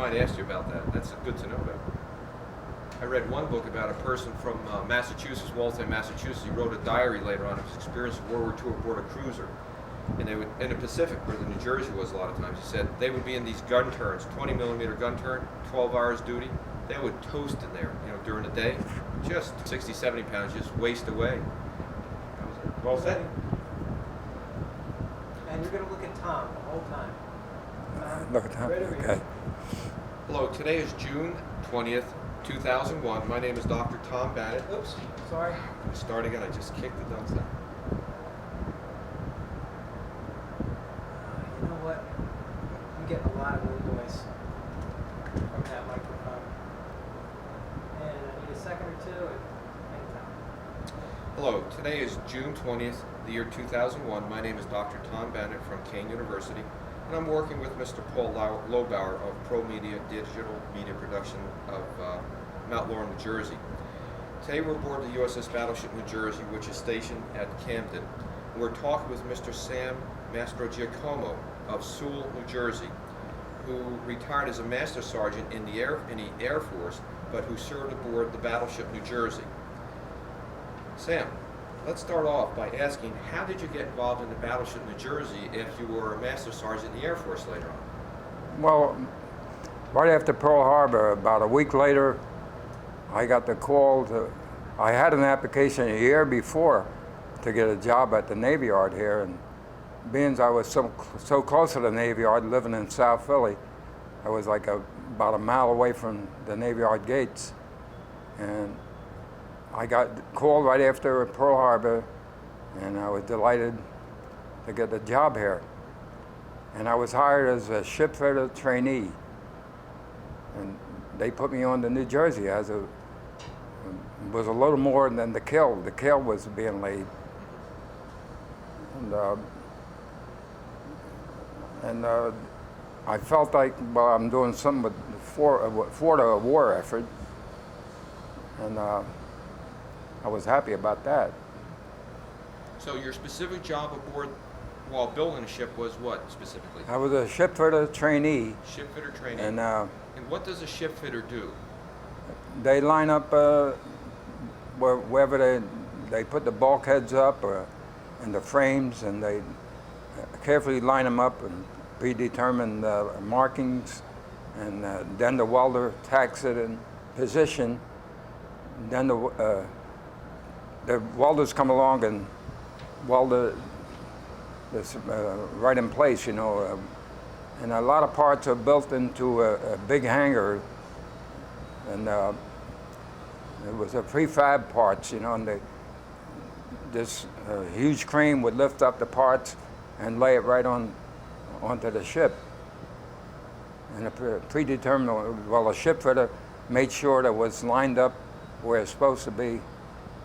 might ask you about that. That's good to know about. I read one book about a person from Massachusetts, Waltham, Massachusetts. He wrote a diary later on of his experience in World War II aboard a cruiser. And they would, in the Pacific, where the New Jersey was a lot of times, he said they would be in these gun turns, 20 millimeter gun turn, 12 hours duty. They would toast in there, during the day. Just 60, 70 pounds, just waste away. That was it. Well said. And you're going to look at Tom the whole time. Look at Tom, okay. Hello, today is June 20th, 2001. My name is Dr. Tom Bannett. Oops, sorry. Start again, I just kicked the ducks out. You know what? I'm getting a lot of wind noise from that microphone. And I need a second or two and hang time. Hello, today is June 20th, the year 2001. My name is Dr. Tom Bannett from Kane University, and I'm working with Mr. Paul Lobauer of Pro Media Digital Media Production of Mount Laurel, New Jersey. Today we're aboard the USS Battleship New Jersey, which is stationed at Camden. And we're talking with Mr. Sam Mastrogiacomo of Sewell, New Jersey, who retired as a Master Sergeant in the Air Force, but who served aboard the Battleship New Jersey. Sam, let's start off by asking, how did you get involved in the Battleship New Jersey if you were a Master Sergeant in the Air Force later on? Well, right after Pearl Harbor, about a week later, I got the call to, I had an application a year before to get a job at the Navy Yard here, and being I was so close to the Navy Yard, living in South Philly, I was like about a mile away from the Navy Yard gates, and I got called right after Pearl Harbor, and I was delighted to get the job here. And I was hired as a ship fitter trainee, and they put me on to New Jersey as was a little more than the kill. The kill was being laid, and I felt like, well, I'm doing something for the war effort, and I was happy about that. So your specific job aboard while building a ship was what specifically? I was a ship fitter trainee. Ship fitter trainee. And what does a ship fitter do? they line up wherever they put the bulkheads up and the frames, and they carefully line them up and predetermine the markings, and then the welder tacks it in position. Then the welders come along and weld this right in place, and a lot of parts are built into a big hangar, and it was a prefab parts, and this huge crane would lift up the parts and lay it right onto the ship. And a predetermined, well, a ship fitter made sure that it was lined up where it's supposed to be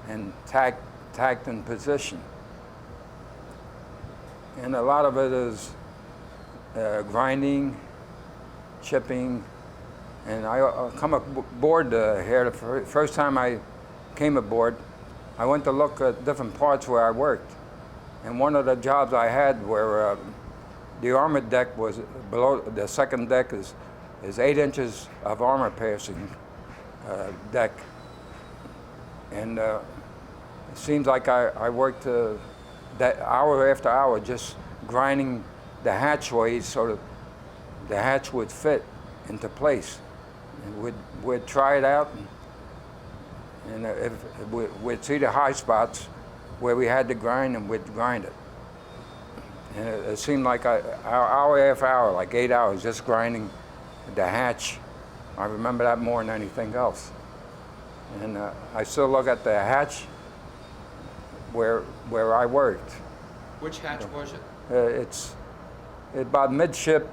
and tacked in position. And a lot of it is grinding, chipping, and I come aboard here. The first time I came aboard, I went to look at different parts where I worked. And one of the jobs I had where the armor deck was below, the second deck is 8 inches of armor piercing deck. And it seems like I worked that hour after hour just grinding the hatchways so that the hatch would fit into place. And we'd try it out, and we'd see the high spots where we had to grind, and we'd grind it. And it seemed like hour after hour, like 8 hours, just grinding the hatch. I remember that more than anything else. And I still look at the hatch where I worked. Which hatch was it? It's about midship,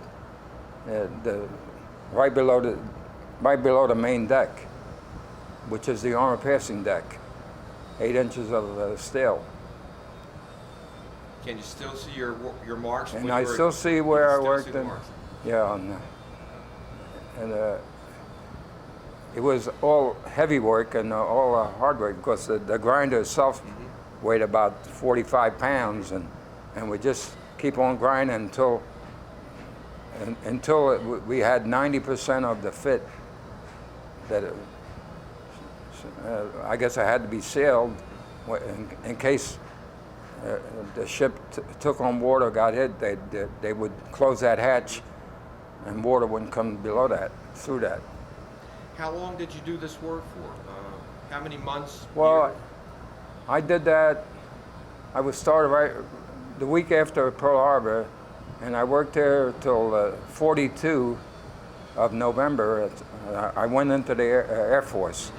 right below the main deck, which is the armor piercing deck, 8 inches of steel. Can you still see your marks? And I still see where I worked. Yeah, and it was all heavy work and all hard work, because the grinder itself weighed about 45 pounds, and we just keep on grinding until until we had 90% of the fit that I guess I had to be sailed in case the ship took on water, got hit. They would close that hatch, and water wouldn't come below that, through that. How long did you do this work for? How many months? Well, year? I did that. I was started right the week after Pearl Harbor, and I worked there till 42 of November. I went into the Air Force,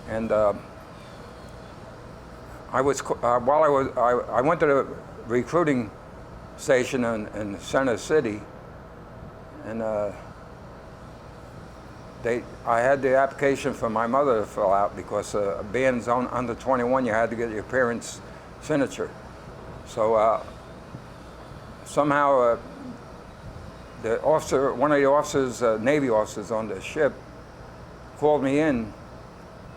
and I went to the recruiting station in Center City, and I had the application for my mother to fill out because being under 21, you had to get your parents' signature. So somehow the officer, one of the officers, Navy officers on the ship, called me in,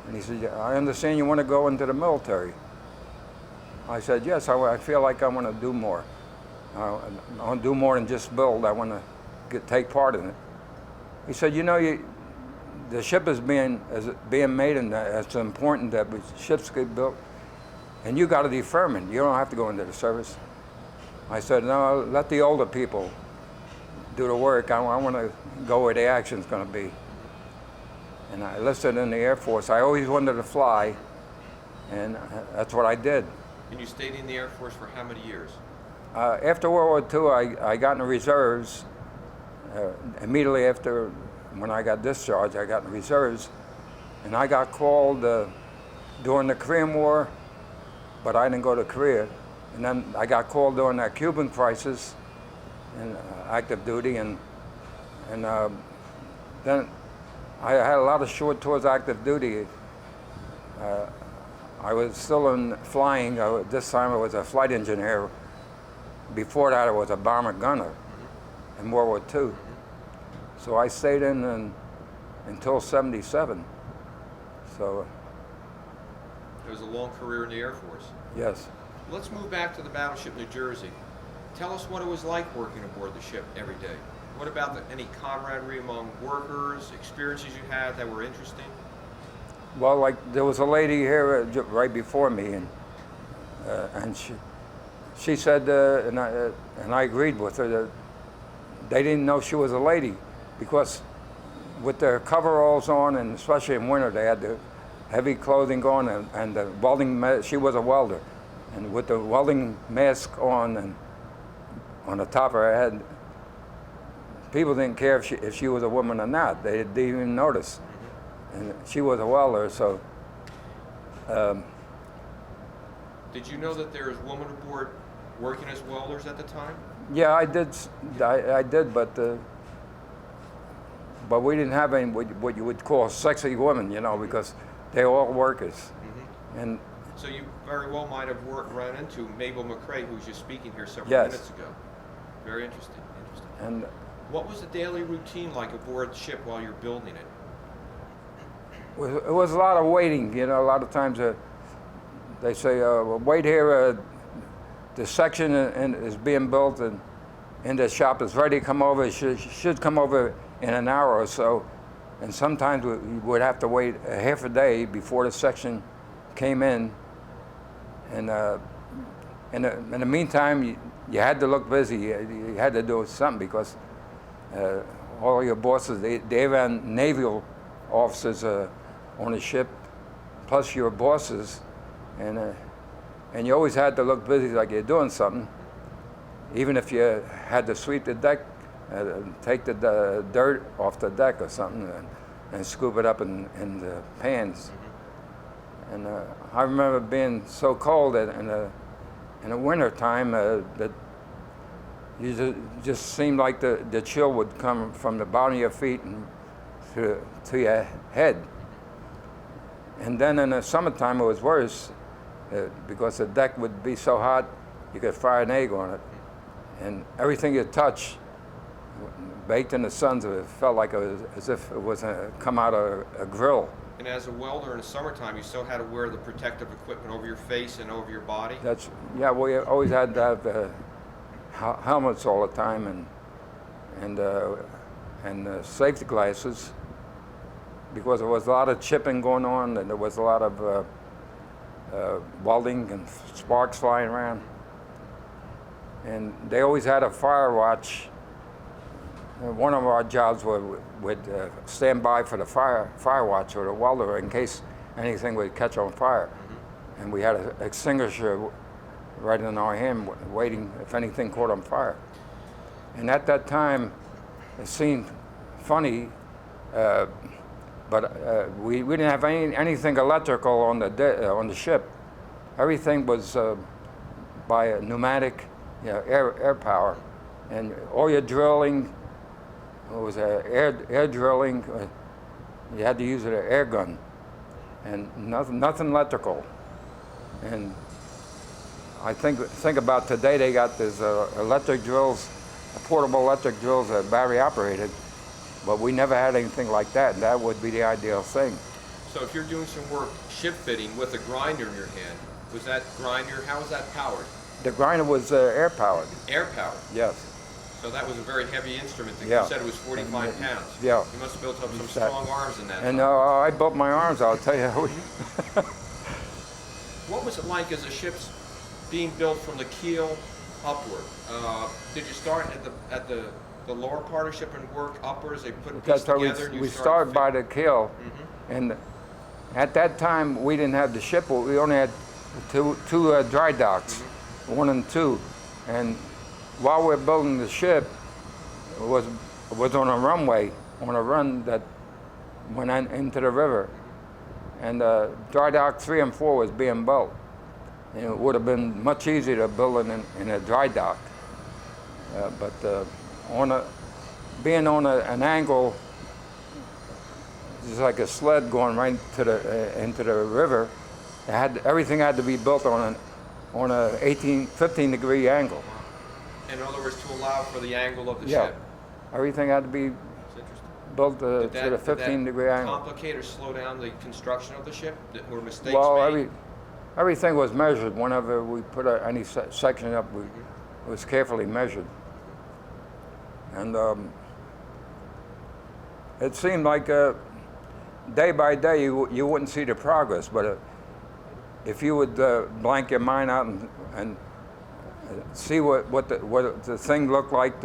and he said, "I understand you want to go into the military." I said, "Yes, I feel like I want to do more. I want to do more than just build. I want to take part in it." He said, "You know, the ship is being made, and it's important that ships get built, and you got a deferment. You don't have to go into the service." I said, "No, let the older people do the work. I want to go where the action's going to be." And I enlisted in the Air Force. I always wanted to fly, and that's what I did. And you stayed in the Air Force for how many years? After World War II, I got in the reserves. Immediately after, when I got discharged, I got in the reserves, and I got called during the Korean War, but I didn't go to Korea. And then I got called during that Cuban crisis in active duty, and then I had a lot of short tours active duty. I was still in flying. This time I was a flight engineer. Before that, I was a bomber gunner in World War II. So I stayed in until '77. So. It was a long career in the Air Force. Yes. Let's move back to the battleship New Jersey. Tell us what it was like working aboard the ship every day. What about any camaraderie among workers, experiences you had that were interesting? Well, like there was a lady here right before me, and she said, and I agreed with her, that they didn't know she was a lady because with their coveralls on, and especially in winter, they had the heavy clothing on and the welding. She was a welder, and with the welding mask on and on the top of her head, people didn't care if she was a woman or not. They didn't even notice. And she was a welder, so. Did you know that there was women aboard working as welders at the time? Yeah, I did. I did, but we didn't have any what you would call sexy women, you know, because they were all workers. Mm-hmm. And so you very well might have run into Mabel McCrae, who was just speaking here several Yes. minutes ago. Very interesting. And What was the daily routine like aboard ship while you're building it? it was a lot of waiting, you know. A lot of times they say, well, "Wait here. The section is being built, and in the shop is ready to come over. It should come over in an hour or so." And sometimes we would have to wait a half a day before the section came in. And in the meantime, you had to look busy. You had to do something because all your bosses, they have naval officers on the ship, plus your bosses, and you always had to look busy like you're doing something. Even if you had to sweep the deck, take the dirt off the deck or something, and scoop it up in the pans. And I remember being so cold that in the winter time that you just seemed like the chill would come from the bottom of your feet and to your head. And then in the summertime it was worse because the deck would be so hot you could fry an egg on it. And everything you touched, baked in the sun, it felt like it was as if it was come out of a grill. And as a welder in the summertime, you still had to wear the protective equipment over your face and over your body? Yeah, we always had to have helmets all the time, and safety glasses, because there was a lot of chipping going on, and there was a lot of welding and sparks flying around. And they always had a fire watch. One of our jobs would stand by for the fire watch or the welder in case anything would catch on fire. And we had an extinguisher right in our hand waiting if anything caught on fire. And at that time, it seemed funny, but we didn't have anything electrical on the ship. Everything was by a pneumatic, air power, and all your drilling was air drilling. You had to use an air gun, and nothing electrical. And I think about today, they got these electric drills, portable electric drills that are battery operated, but we never had anything like that, and that would be the ideal thing. So if you're doing some work ship fitting with a grinder in your hand, was that grinder, how was that powered? The grinder was air powered. Air powered? Yes. So that was a very heavy instrument. Yeah. You said it was 45 pounds. Yeah. You must have built up some strong arms in that. And time. I built my arms, I'll tell you. What was it like as the ship's being built from the keel upward? Did you start at the lower part of the ship and work upwards? They put a piece That's how together and you we started by the keel, and at that time we didn't have the ship. We only had two dry docks, 1 and 2, and while we're building the ship, it was on a runway, on a run that went into the river, and dry dock 3 and 4 was being built. And it would have been much easier to build in a dry dock, but being on an angle, just like a sled going right into the river, everything had to be built on a 15 degree angle. In other words, to allow for the angle of the Yeah, ship. everything had to be That's interesting. built Did to the 15 degree angle. complicate or slow down the construction of the ship? Were mistakes Well, made? everything was measured. Whenever we put any section up, it was carefully measured. And it seemed like day by day you wouldn't see the progress, but if you would blank your mind out and see what the thing looked like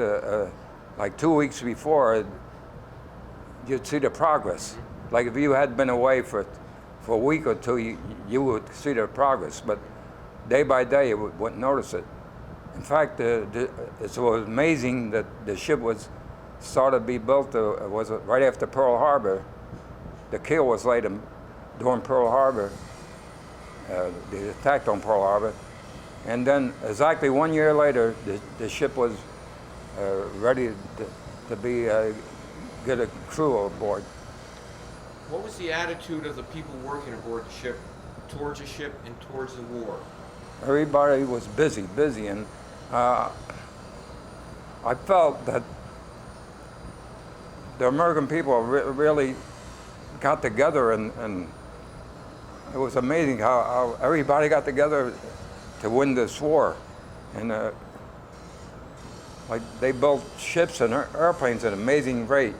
2 weeks before, you'd see the progress. Like if you had been away for a week or two, you would see the progress, but day by day you wouldn't notice it. In fact, it was amazing that the ship was started to be built was right after Pearl Harbor. The keel was laid during Pearl Harbor, the attack on Pearl Harbor, and then exactly 1 year later, the ship was ready to get a crew aboard. What was the attitude of the people working aboard the ship towards the ship and towards the war? Everybody was busy, and I felt that the American people really got together, and it was amazing how everybody got together to win this war. And like they built ships and airplanes at an amazing rate.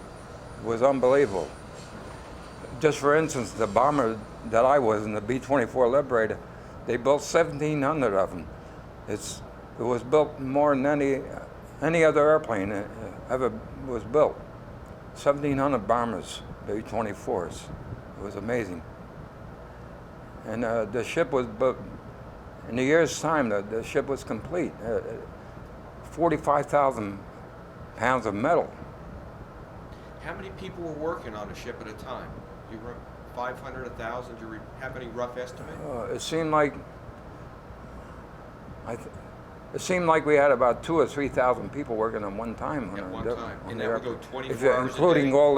It was unbelievable. Just for instance, the bomber that I was in, the B-24 Liberator, they built 1,700 of them. It was built more than any other airplane ever was built. 1,700 bombers, B-24s. It was amazing. And the ship was built, in a year's time, the ship was complete. 45,000 pounds of metal. How many people were working on the ship at a time? You were 500, 1,000? Do you have any rough estimate? It seemed like we had about 2,000 or 3,000 people working on one time. At one time, and that would go 24 hours a including day? all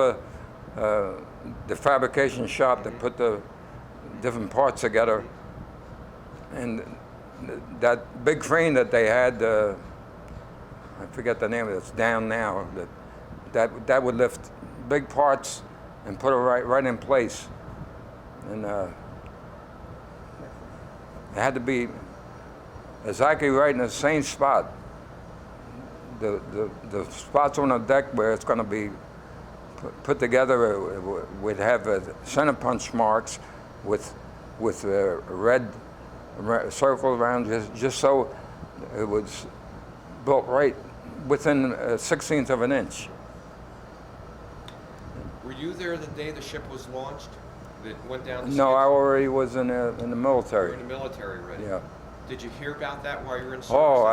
the fabrication shop that put the different parts together, and that big crane that they had. I forget the name of it. It's down now. That would lift big parts and put it right in place, and it had to be exactly right in the same spot. the spots on the deck where it's going to be put together would have center punch marks with red circles around, just so it was built right within a 1/16 of an inch. Were you there the day the ship was launched? That went down the No, I skids? already was in the You were military. in the military already? Yeah. Did you hear about that while you were in service? Oh,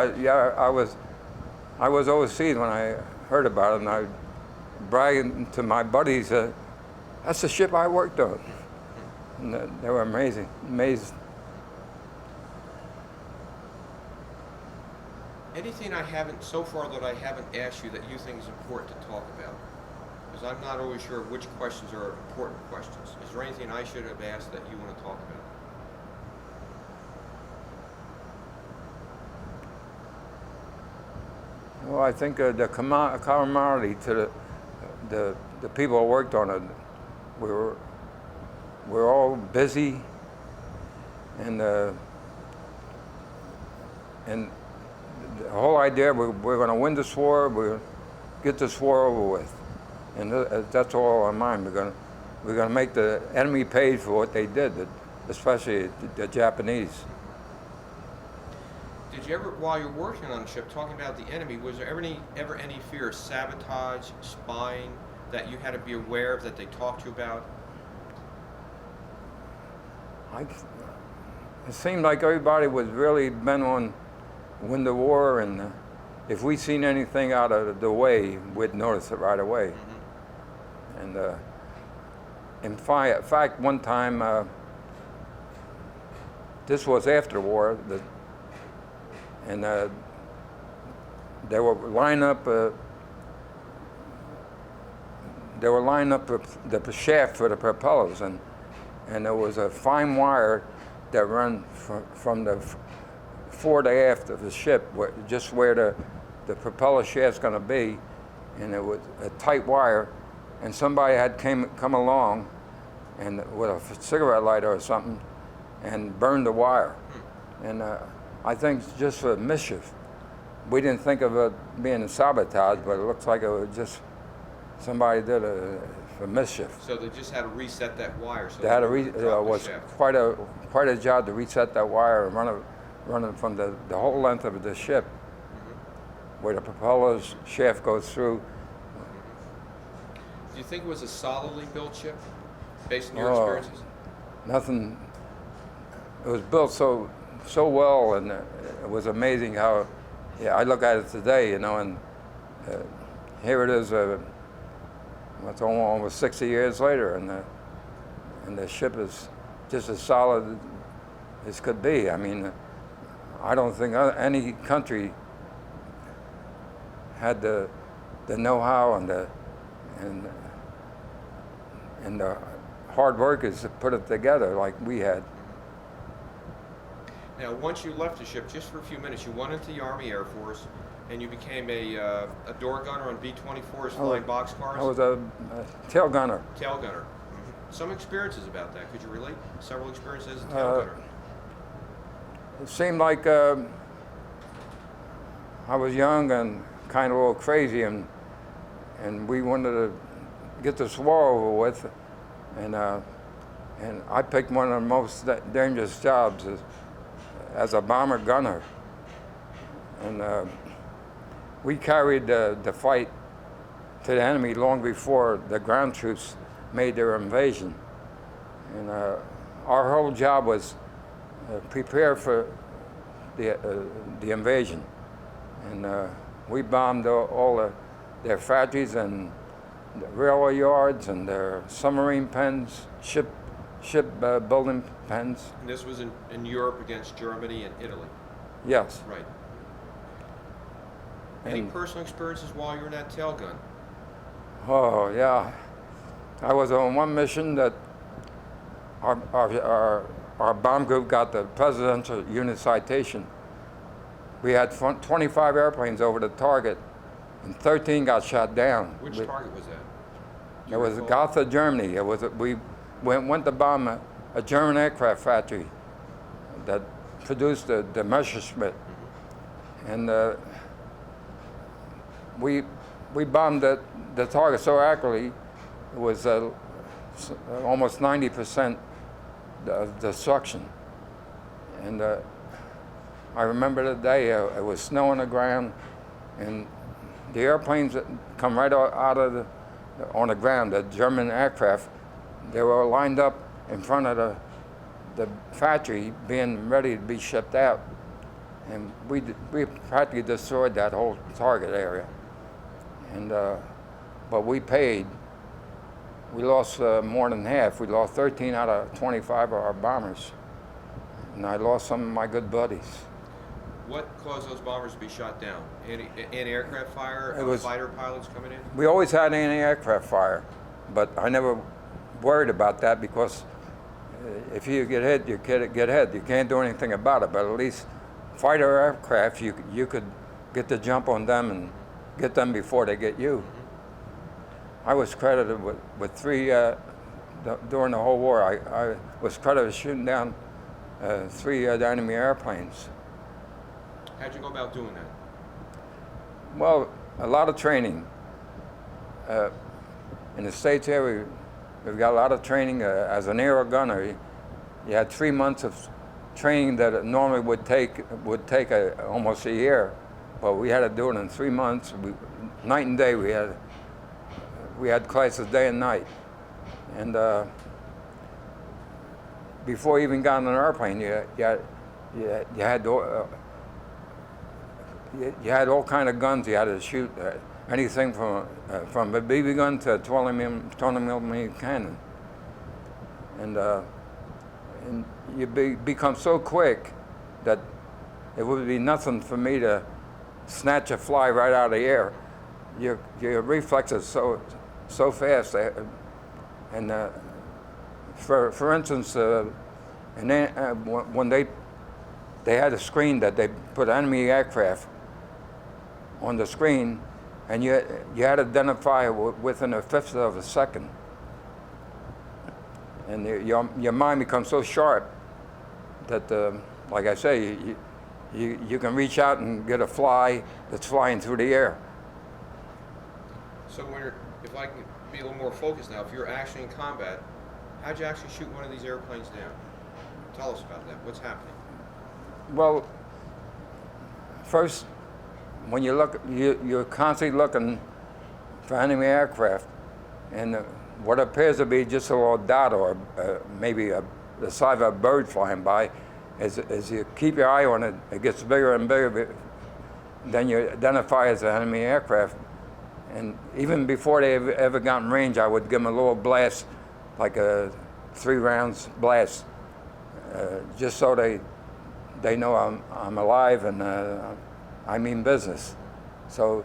I was overseas when I heard about it, and I bragging to my buddies, that's the ship I worked on. And they were amazed. Anything I haven't, so far that I haven't asked you that you think is important to talk about? Because I'm not always sure which questions are important questions. Is there anything I should have asked that you want to talk about? Well, I think the camaraderie to the people who worked on it, we're all busy, and the whole idea we're going to win this war, we're get this war over with, and that's all on mind. We're going to make the enemy pay for what they did, especially the Japanese. Did you ever, while you're working on the ship, talking about the enemy, was there ever any fear of sabotage, spying, that you had to be aware of, that they talked to you about? It seemed like everybody was really bent on win the war, and if we seen anything out of the way, we'd notice it right away. Mm-hmm. And in fact, one time, this was after the war, and they were lining up. They were lining up the shaft for the propellers, and there was a fine wire that ran from the fore to aft of the ship, just where the propeller shaft's going to be, and it was a tight wire, and somebody had come along and with a cigarette lighter or something and burned the wire. And I think just for mischief. We didn't think of it being a sabotage, but it looks like it was just somebody did it for mischief. So they just had to reset that wire. So They had to it was quite a job to reset that wire and run it from the whole length of the ship, where the propeller's shaft goes through. Do you think it was a solidly built ship, based on your experiences? Nothing. It was built so well, and it was amazing how. Yeah, I look at it today, and here it is. It's almost 60 years later, and the ship is just as solid as could be. I mean, I don't think any country had the know-how and the hard workers to put it together like we had. Now, once you left the ship, just for a few minutes, you went into the Army Air Force, and you became a door gunner on B-24s, flying boxcars. I was a tail gunner. Tail gunner. Mm-hmm. Some experiences about that. Could you relate? Several experiences as a tail gunner. It seemed like I was young and kind of a little crazy, and we wanted to get this war over with, and I picked one of the most dangerous jobs as a bomber gunner, and we carried the fight to the enemy long before the ground troops made their invasion, and our whole job was prepare for the invasion, and we bombed all their factories and the railway yards and their submarine pens, ship building pens. And this was in Europe against Germany and Italy. Yes. Right. Any personal experiences while you were in that tail gun? Oh yeah, I was on one mission that our bomb group got the Presidential Unit Citation. We had 25 airplanes over the target, and 13 got shot down. Which target was that? It was Gotha, Germany. We went to bomb a German aircraft factory that produced the Messerschmitt, and we bombed the target so accurately, it was almost 90% of destruction. And I remember the day, it was snow on the ground, and the airplanes that come right out of on the ground, the German aircraft, they were lined up in front of the factory being ready to be shipped out. And we practically destroyed that whole target area. And but we paid. We lost more than half. We lost 13 out of 25 of our bombers. And I lost some of my good buddies. What caused those bombers to be shot down? Anti-aircraft fire? It was- Fighter pilots coming in? We always had anti-aircraft fire, but I never worried about that because if you get hit, you get hit. You can't do anything about it, but at least fighter aircraft, you could get the jump on them and get them before they get you. I was credited with three, during the whole war, I was credited with shooting down 3 enemy airplanes. How'd you go about doing that? Well, a lot of training. In the States here, we've got a lot of training. As an air gunner, you had 3 months of training that normally would take almost a year, but we had to do it in 3 months. Night and day, we had classes day and night. And before you even got on an airplane, you had all kind of guns you had to shoot. Anything from a BB gun to a 20 millimeter cannon. And you become so quick that it would be nothing for me to snatch a fly right out of the air. Your reflexes so fast. And for instance, when they had a screen that they put enemy aircraft on the screen, and you had to identify within a fifth of a second. And your mind becomes so sharp that, like I say, you can reach out and get a fly that's flying through the air. So if I can be a little more focused now, if you're actually in combat, how'd you actually shoot one of these airplanes down? Tell us about that. What's happening? Well, first, when you look, you're constantly looking for enemy aircraft, and what appears to be just a little dot or maybe the size of a bird flying by, as you keep your eye on it, it gets bigger and bigger. Then you identify as an enemy aircraft. And even before they ever got in range, I would give them a little blast, like a 3 rounds blast, just so they know I'm alive and I mean business. So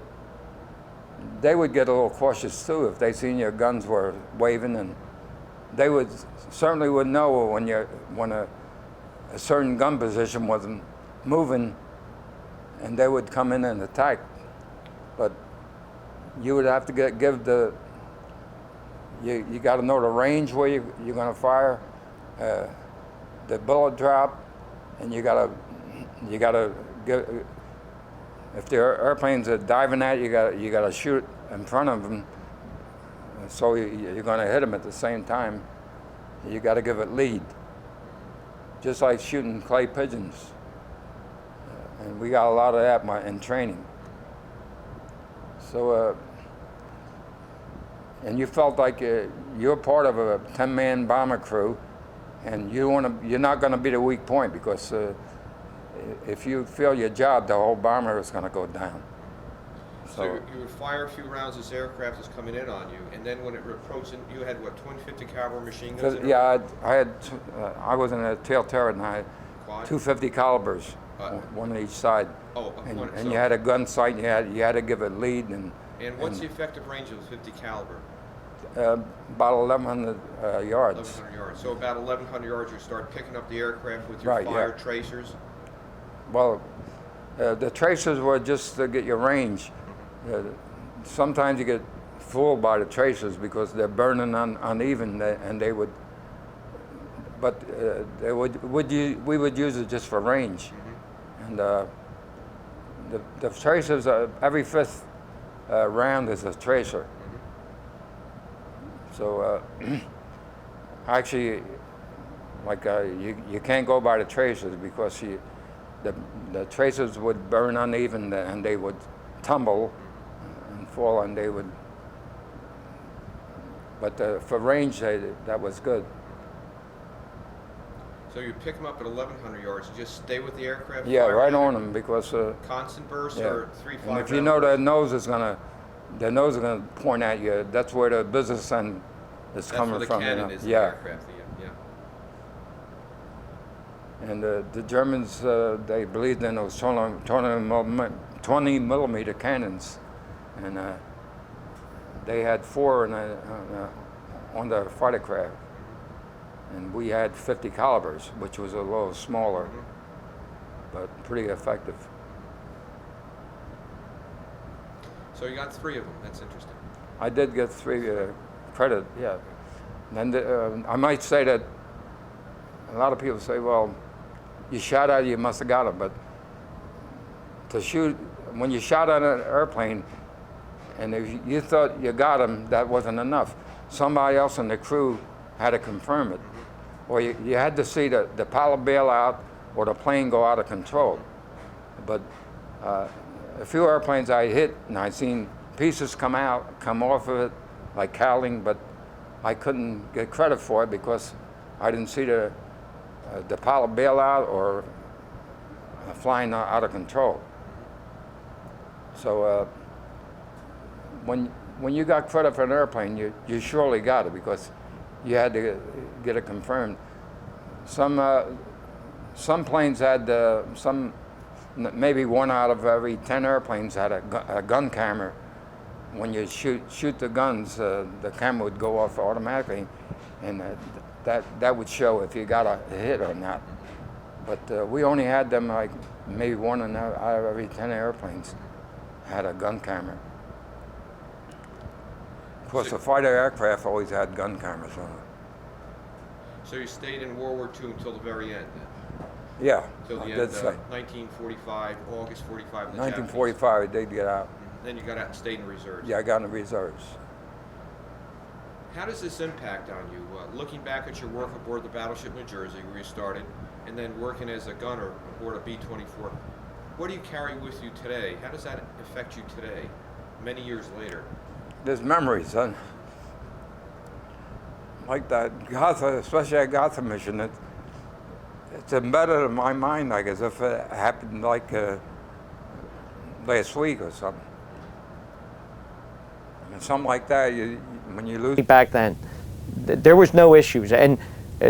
they would get a little cautious too if they seen your guns were waving, and they certainly would know when a certain gun position wasn't moving, and they would come in and attack. But you would have to you got to know the range where you're going to fire, the bullet drop, and you got to give. If there are airplanes that are diving at you, you got to shoot in front of them, so you're going to hit them at the same time. You got to give it lead, just like shooting clay pigeons. And we got a lot of that in training. So, and you felt like you're part of a 10-man bomber crew, and you're not going to be the weak point, because if you fail your job, the whole bomber is going to go down. So you would fire a few rounds as aircraft is coming in on you, and then when it approached, you had what, 250 caliber machine guns? Yeah, I was in a tail turret, and I had Quad? 250 calibers, one on each side. Oh, and you had a gun sight, and you had to give it lead. And what's the effective range of the 50 caliber? About 1,100 yards. 1,100 yards. So about 1,100 yards, you start picking up the aircraft with your fire tracers. Well, the tracers were just to get your range. Sometimes you get fooled by the tracers because they're burning uneven, and they would. But we would use it just for range, and the tracers every fifth round as a tracer. So actually, like you can't go by the tracers because the tracers would burn uneven and they would tumble and fall, and they would. But for range, that was good. So you pick them up at 1,100 yards, you just stay with the aircraft? Yeah, fire right rate? on them because. Constant burst Yeah. or 3-5 And if you round know burst? their nose is gonna point at you. That's where the business end is That's coming where the from. cannon is, the Yeah. aircraft, yeah. And the Germans, they believed in those 20 millimeter cannons, and they had 4 on the fighter craft, and we had 50 calibers, which was a little smaller, but pretty effective. So you got 3 of them, that's interesting. I did get 3 credit, yeah. And I might say that a lot of people say, well, you shot at it, you must have got him, but to shoot, when you shot at an airplane and if you thought you got him, that wasn't enough. Somebody else in the crew had to confirm it. Or you had to see the pilot bail out or the plane go out of control. But a few airplanes I hit and I seen pieces come off of it, like cowling, but I couldn't get credit for it because I didn't see the pilot bail out or flying out of control. So when you got credit for an airplane, you surely got it because you had to get it confirmed. Some planes had maybe 1 out of every 10 airplanes had a gun camera. When you shoot the guns, the camera would go off automatically, and that would show if you got a hit or not. But we only had them like maybe 1 out of every 10 airplanes had a gun camera. Of course, the fighter aircraft always had gun cameras on it. So you stayed in World War II until the very end, then? Yeah, Till the I end did of say. 1945, August 45, the 1945, I did get out. Japanese. Then you got out and stayed in reserves. Yeah, I got in the reserves. How does this impact on you? Looking back at your work aboard the battleship New Jersey, where you started, and then working as a gunner aboard a B-24, what do you carry with you today? How does that affect you today, many years later? There's memories, son. Like that Gotha, especially that Gotha mission, it's embedded in my mind like as if it happened like last week or something. I mean, something like that, when you lose. Back then, there was no issues, and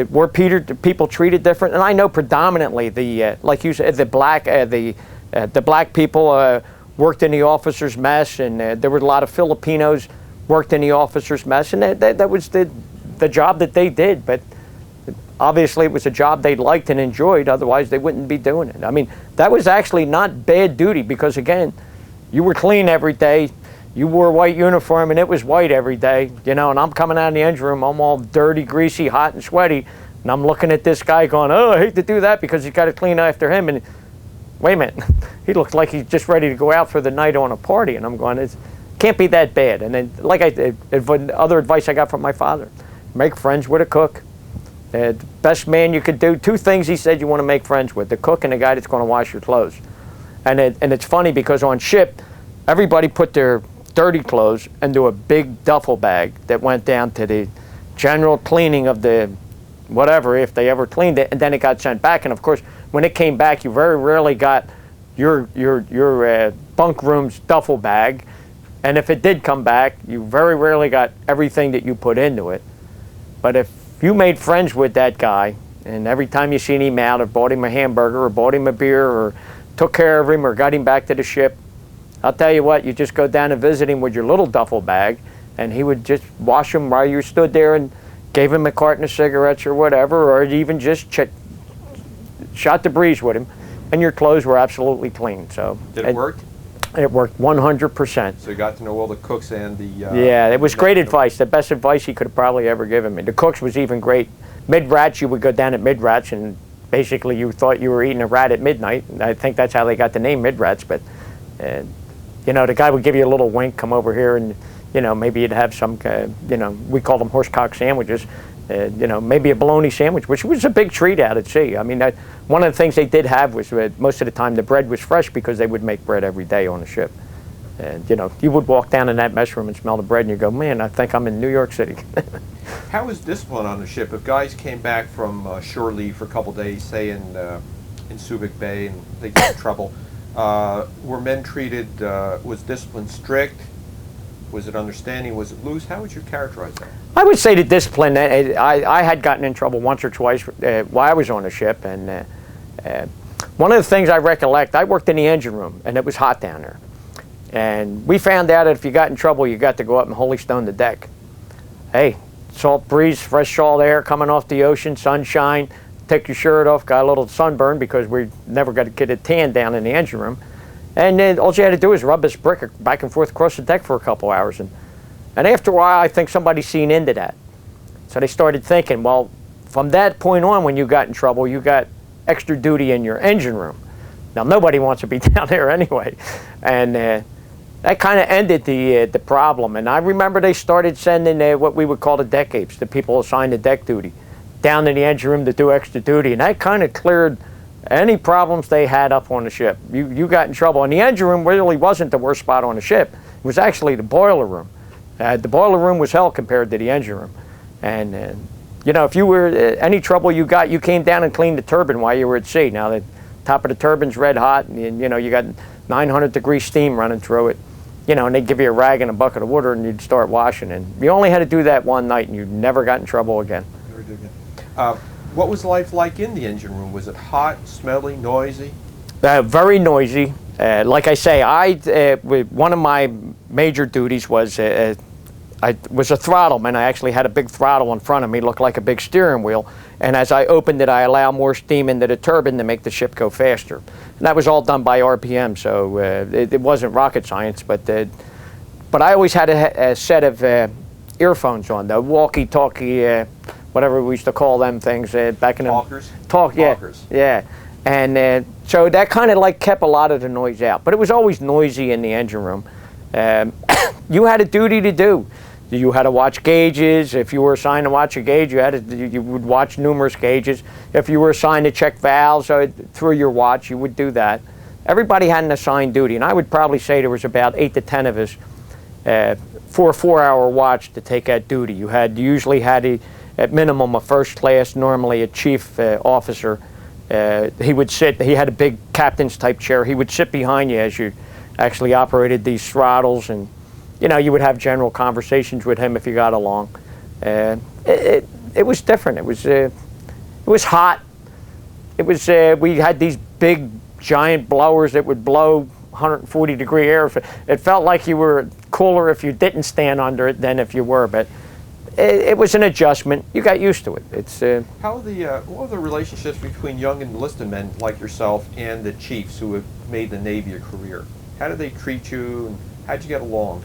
were people treated different? And I know predominantly like you said, the black people worked in the officers' mess, and there were a lot of Filipinos worked in the officers' mess, and that was the job that they did. But obviously, it was a job they liked and enjoyed. Otherwise, they wouldn't be doing it. I mean, that was actually not bad duty because, again, you were clean every day. You wore a white uniform, and it was white every day, you know, and I'm coming out of the engine room, I'm all dirty, greasy, hot, and sweaty, and I'm looking at this guy going, oh, I hate to do that because he's got to clean after him, and wait a minute, he looks like he's just ready to go out for the night on a party, and I'm going, it can't be that bad. And then, like other advice I got from my father, make friends with a cook. The best man you could do, 2 things he said you want to make friends with, the cook and the guy that's going to wash your clothes. And it's funny because on ship, everybody put their dirty clothes into a big duffel bag that went down to the general cleaning of the whatever, if they ever cleaned it, and then it got sent back. And of course, when it came back, you very rarely got your bunk room's duffel bag, and if it did come back, you very rarely got everything that you put into it. But if you made friends with that guy, and every time you seen him out, or bought him a hamburger, or bought him a beer, or took care of him, or got him back to the ship, I'll tell you what, you just go down and visit him with your little duffel bag, and he would just wash them while you stood there and gave him a carton of cigarettes or whatever, or even just shot the breeze with him, and your clothes were absolutely clean. So Did it work? It worked 100%. So you got to know all the cooks and the... yeah, it was great advice. The best advice he could have probably ever given me. The cooks was even great. Mid-rats, you would go down at mid-rats, and basically you thought you were eating a rat at midnight. I think that's how they got the name mid-rats, but You know, the guy would give you a little wink, come over here, and you know, maybe you'd have some, you know, we call them horsecock sandwiches. You know, maybe a bologna sandwich, which was a big treat out at sea. I mean, one of the things they did have was most of the time the bread was fresh because they would make bread every day on the ship. And you know, you would walk down in that mess room and smell the bread, and you go, man, I think I'm in New York City. How was discipline on the ship? If guys came back from shore leave for a couple days, say in Subic Bay, and they got in trouble, were men treated? Was discipline strict? Was it understanding? Was it loose? How would you characterize that? I would say the discipline. I had gotten in trouble once or twice while I was on the ship, and one of the things I recollect, I worked in the engine room, and it was hot down there. And we found out that if you got in trouble, you got to go up and holystone the deck. Hey, salt breeze, fresh salt air coming off the ocean, sunshine, take your shirt off, got a little sunburn because we never got to get a tan down in the engine room. And then all you had to do was rub this brick back and forth across the deck for a couple hours. And after a while, I think somebody seen into that. So they started thinking, well, from that point on, when you got in trouble, you got extra duty in your engine room. Now, nobody wants to be down there anyway. And that kind of ended the problem. And I remember they started sending what we would call the deck apes, the people assigned to deck duty, down to the engine room to do extra duty. And that kind of cleared any problems they had up on the ship. You got in trouble. And the engine room really wasn't the worst spot on the ship. It was actually the boiler room. The boiler room was hell compared to the engine room. And you know, if you were any trouble you got, you came down and cleaned the turbine while you were at sea. Now the top of the turbine's red hot, and you know, you got 900-degree steam running through it. You know, and they'd give you a rag and a bucket of water, and you'd start washing. And you only had to do that one night, and you never got in trouble again. Never did again. What was life like in the engine room? Was it hot, smelly, noisy? Very noisy. Like I say, one of my major duties was I was a throttleman. I actually had a big throttle in front of me, looked like a big steering wheel. And as I opened it, I allowed more steam into the turbine to make the ship go faster. And that was all done by RPM, so it wasn't rocket science. But I always had a set of earphones on, the walkie-talkie, whatever we used to call them things back in the Talkers? Talkers. Yeah. And so that kind of like kept a lot of the noise out. But it was always noisy in the engine room. You had a duty to do. You had to watch gauges. If you were assigned to watch a gauge, you would watch numerous gauges. If you were assigned to check valves through your watch, you would do that. Everybody had an assigned duty, and I would probably say there was about 8 to 10 of us for a 4-hour watch to take that duty. You usually had at minimum a first class, normally a chief officer. He would sit. He had a big captain's type chair. He would sit behind you as you actually operated these throttles, and you know, you would have general conversations with him if you got along. It was different. It was hot. It was we had these big giant blowers that would blow 140-degree air. It felt like you were cooler if you didn't stand under it than if you were, but it was an adjustment. You got used to it. What were the relationships between young enlisted men like yourself and the chiefs who have made the Navy a career? How did they treat you, and how'd you get along?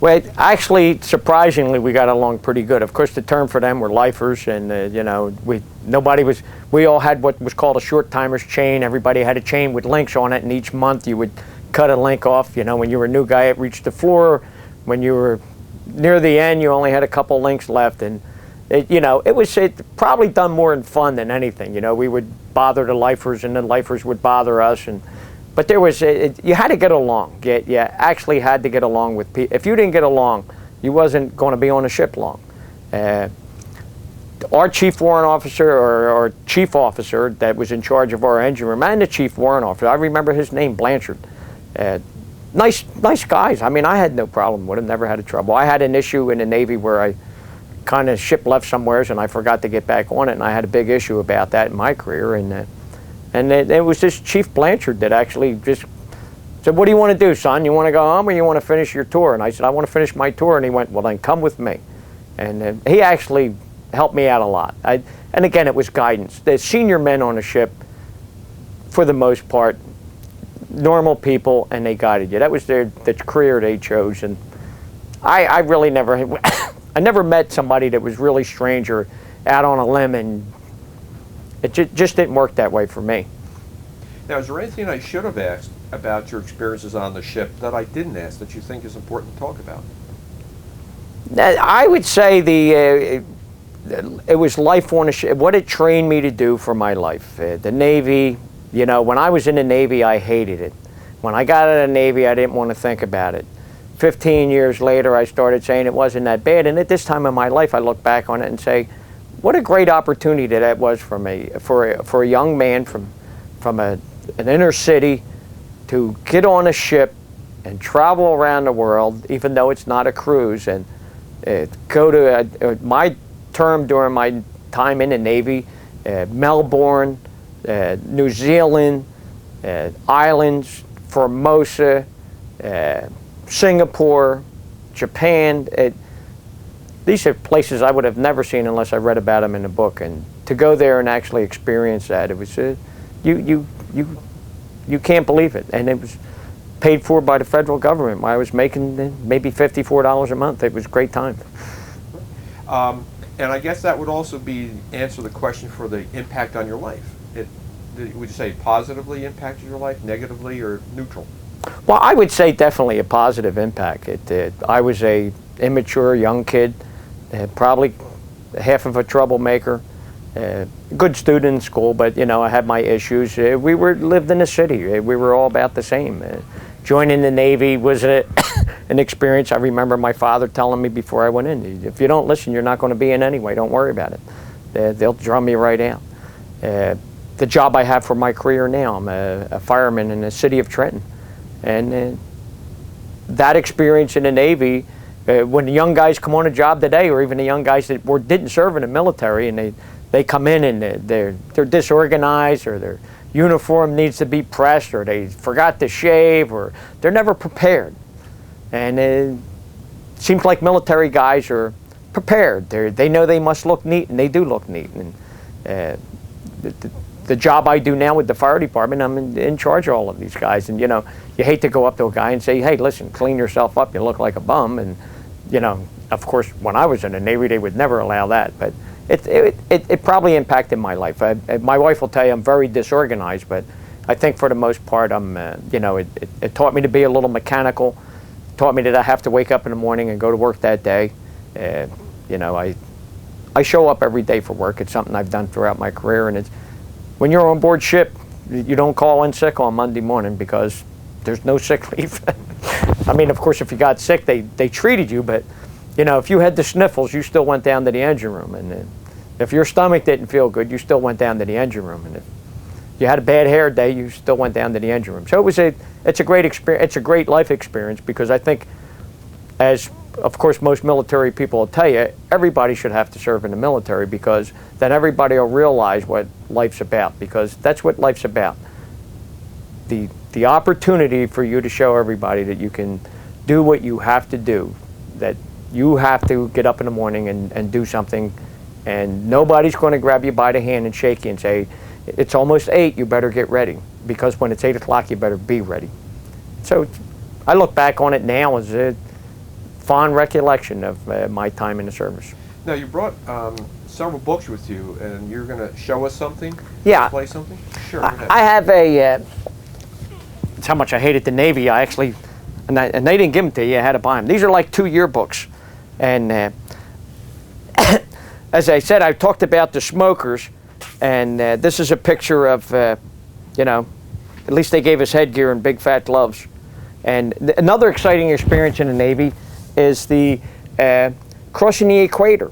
Well, actually, surprisingly, we got along pretty good. Of course, the term for them were lifers, and you know, we all had what was called a short timer's chain. Everybody had a chain with links on it, and each month you would cut a link off. You know, when you were a new guy, it reached the floor. When you were near the end, you only had a couple links left, and it was probably done more in fun than anything. You know, we would bother the lifers, and the lifers would bother us, but there was you had to get along. You actually had to get along with people. If you didn't get along, you wasn't going to be on a ship long. Our chief warrant officer or chief officer that was in charge of our engine room, and the chief warrant officer, I remember his name, Blanchard. Nice guys. I mean, I had no problem with them, never had a trouble. I had an issue in the Navy where I kind of ship left somewheres and I forgot to get back on it, and I had a big issue about that in my career. And it was this Chief Blanchard that actually just said, "What do you want to do, son? You want to go home or you want to finish your tour?" And I said, "I want to finish my tour." And he went, "Well, then come with me." And he actually helped me out a lot. And again, it was guidance. The senior men on the ship, for the most part, normal people, and they guided you. That was the career they chose. And I really never, I never met somebody that was really strange or out on a limb, and it just didn't work that way for me. Now, is there anything I should have asked about your experiences on the ship that I didn't ask that you think is important to talk about? I would say it was life on a ship, what it trained me to do for my life. The Navy, you know, when I was in the Navy, I hated it. When I got out of the Navy, I didn't want to think about it. 15 years later, I started saying it wasn't that bad. And at this time in my life, I look back on it and say, what a great opportunity that was for me, for a young man from an inner city to get on a ship and travel around the world, even though it's not a cruise, and go to my term during my time in the Navy, Melbourne, New Zealand, islands, Formosa, Singapore, Japan. These are places I would have never seen unless I read about them in a book. And to go there and actually experience that, it was you can't believe it. And it was paid for by the federal government. I was making maybe $54 a month. It was a great time. And I guess that would also answer the question for the impact on your life. Would you say positively impacted your life, negatively, or neutral? Well, I would say definitely a positive impact. I was a immature young kid, probably half of a troublemaker, good student in school, but you know, I had my issues. We lived in the city. We were all about the same. Joining the Navy was an experience. I remember my father telling me before I went in, if you don't listen, you're not going to be in anyway. Don't worry about it. They'll drum me right out. The job I have for my career now, I'm a fireman in the city of Trenton. And that experience in the Navy, when the young guys come on a job today, or even the young guys that didn't serve in the military, and they come in and they're disorganized, or their uniform needs to be pressed, or they forgot to shave, or they're never prepared. And it seems like military guys are prepared. They know they must look neat, and they do look neat. And the job I do now with the fire department, I'm in charge of all of these guys. And you know, you hate to go up to a guy and say, hey, listen, clean yourself up, you look like a bum. And you know, of course, when I was in the Navy, they would never allow that. But it probably impacted my life. My wife will tell you I'm very disorganized, but I think for the most part, you know, it taught me to be a little mechanical, taught me that I have to wake up in the morning and go to work that day. You know, I show up every day for work. It's something I've done throughout my career, and when you're on board ship, you don't call in sick on Monday morning because there's no sick leave. I mean, of course, if you got sick, they treated you, but you know, if you had the sniffles, you still went down to the engine room. And if your stomach didn't feel good, you still went down to the engine room. And if you had a bad hair day, you still went down to the engine room. So it's a great experience. It's a great life experience, because I think, as of course most military people will tell you, everybody should have to serve in the military, because then everybody will realize what life's about, because that's what life's about. The opportunity for you to show everybody that you can do what you have to do, that you have to get up in the morning and do something, and nobody's going to grab you by the hand and shake you and say, it's almost 8, you better get ready, because when it's 8 o'clock, you better be ready. So I look back on it now as a fond recollection of my time in the service. Now, you brought several books with you, and you're going to show us something? Yeah. Play something? Sure. Go ahead. I have it's how much I hated the Navy. I actually, and they didn't give them to you, I had to buy them. These are like 2 yearbooks. And as I said, I talked about the smokers, and this is a picture of, you know, at least they gave us headgear and big fat gloves. And another exciting experience in the Navy is the crossing the equator.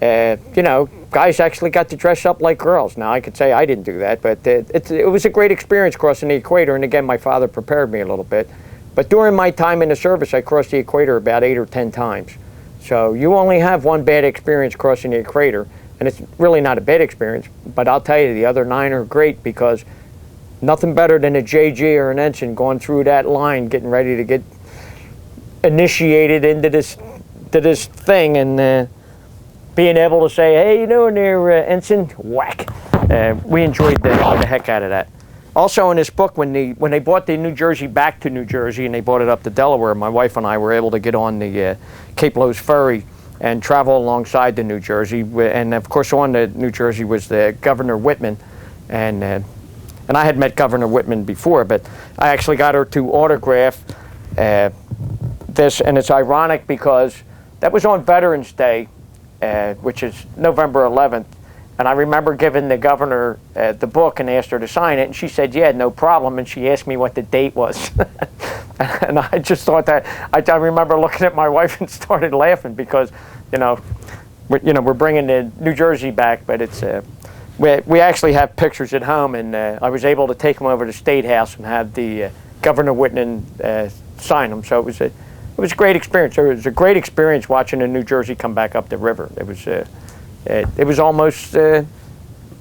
You know, guys actually got to dress up like girls. Now, I could say I didn't do that, but it was a great experience crossing the equator. And again, my father prepared me a little bit. But during my time in the service, I crossed the equator about 8 or 10 times. So you only have one bad experience crossing the equator, and it's really not a bad experience. But I'll tell you, the other 9 are great, because nothing better than a JG or an ensign going through that line, getting ready to get initiated into this thing, and being able to say, hey, you doing there, ensign? Whack. We enjoyed the heck out of that. Also in this book, when they brought the New Jersey back to New Jersey and they brought it up to Delaware, my wife and I were able to get on the Cape Lowes ferry and travel alongside the New Jersey. And of course on the New Jersey was the Governor Whitman. And and I had met Governor Whitman before, but I actually got her to autograph this, and it's ironic because that was on Veterans Day, which is November 11th, and I remember giving the governor the book and asked her to sign it, and she said, yeah, no problem, and she asked me what the date was. And I just thought that, I remember looking at my wife and started laughing because, we're bringing the New Jersey back, but it's, we actually have pictures at home, and I was able to take them over to State House and have the Governor Whitman sign them, so it was a great experience. It was a great experience watching the New Jersey come back up the river. It was almost, it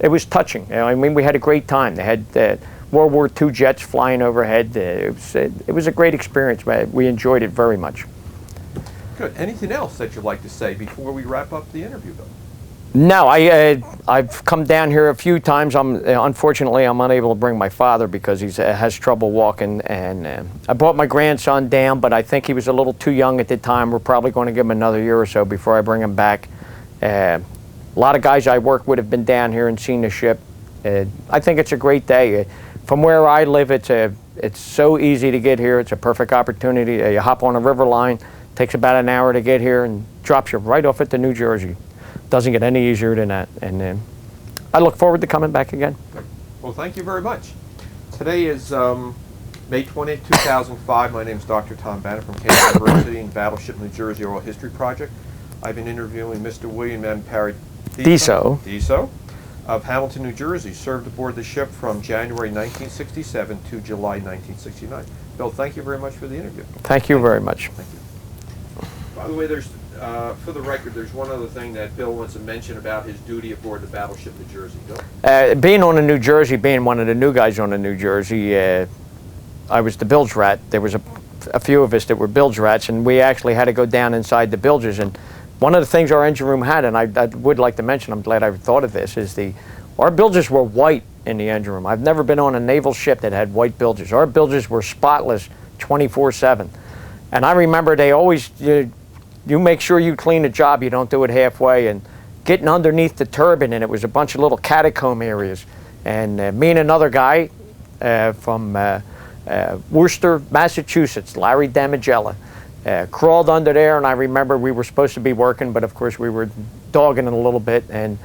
was touching. We had a great time. They had World War II jets flying overhead. It was a great experience. We enjoyed it very much. Good. Anything else that you'd like to say before we wrap up the interview, Bill? No, I've come down here a few times. Unfortunately, I'm unable to bring my father because he has trouble walking, and I brought my grandson down, but I think he was a little too young at the time. We're probably going to give him another year or so before I bring him back. A lot of guys I work with have been down here and seen the ship. I think it's a great day. From where I live, it's so easy to get here. It's a perfect opportunity. You hop on a river line, takes about an hour to get here, and drops you right off at the New Jersey. Doesn't get any easier than that. And I look forward to coming back again. Well, thank you very much. Today is May 20th, 2005. My name is Dr. Tom Bennett from Cambridge University and Battleship New Jersey Oral History Project. I've been interviewing Mr. William M. Paradiso of Hamilton, New Jersey, served aboard the ship from January 1967 to July 1969. Bill, thank you very much for the interview. Thank you very much. Thank you. By the way, for the record, there's one other thing that Bill wants to mention about his duty aboard the Battleship New Jersey. Bill? Being on the New Jersey, being one of the new guys on the New Jersey, I was the bilge rat. There was a few of us that were bilge rats, and we actually had to go down inside the bilges. And one of the things our engine room had, and I would like to mention, I'm glad I thought of this, is our bilges were white in the engine room. I've never been on a naval ship that had white bilges. Our bilges were spotless 24/7. And I remember they always, you make sure you clean the job, you don't do it halfway, and getting underneath the turbine, and it was a bunch of little catacomb areas. And me and another guy from Worcester, Massachusetts, Larry Damigella, crawled under there, and I remember we were supposed to be working, but of course we were dogging it a little bit, and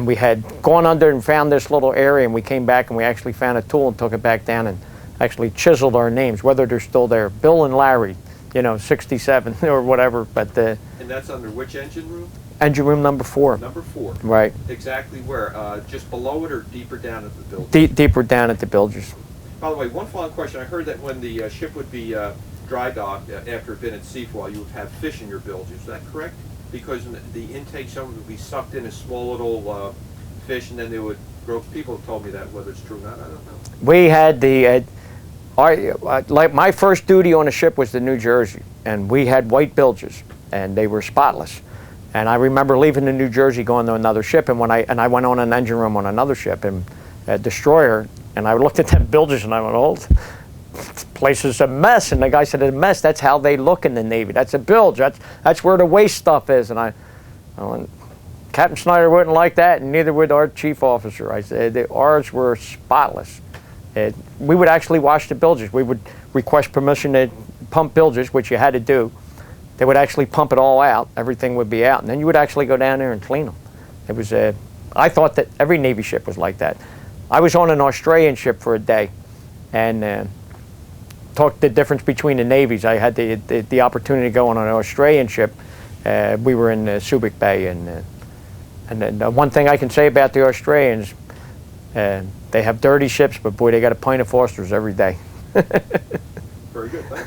we had gone under and found this little area, and we came back and we actually found a tool and took it back down and actually chiseled our names, whether they're still there, Bill and Larry, 67 or whatever. But and that's under which engine room? Engine room number 4. Number 4. Right. Exactly where? Just below it or deeper down at the bilges? Deeper down at the bilges. By the way, one follow-up question. I heard that when the ship would be dry docked after it had been at sea for a while, you would have fish in your bilges. Is that correct? Because the intake zone would be sucked in as small little fish, and then they would grow. People have told me that. Whether it's true or not, I don't know. We had like my first duty on a ship was the New Jersey, and we had white bilges, and they were spotless. And I remember leaving the New Jersey, going to another ship, and I went on an engine room on another ship, and a destroyer, and I looked at them bilges, and I went, "Oh, this place is a mess." And the guy said, "A mess? That's how they look in the Navy. That's a bilge. That's where the waste stuff is." And I went, "Captain Snyder wouldn't like that, and neither would our chief officer." I said, ours were spotless. We would actually wash the bilges. We would request permission to pump bilges, which you had to do. They would actually pump it all out. Everything would be out, and then you would actually go down there and clean them. It was I thought that every Navy ship was like that. I was on an Australian ship for a day, and talked the difference between the navies. I had the opportunity to go on an Australian ship. We were in Subic Bay, and then one thing I can say about the Australians, they have dirty ships, but boy, they got a pint of Foster's every day. Very good, thanks.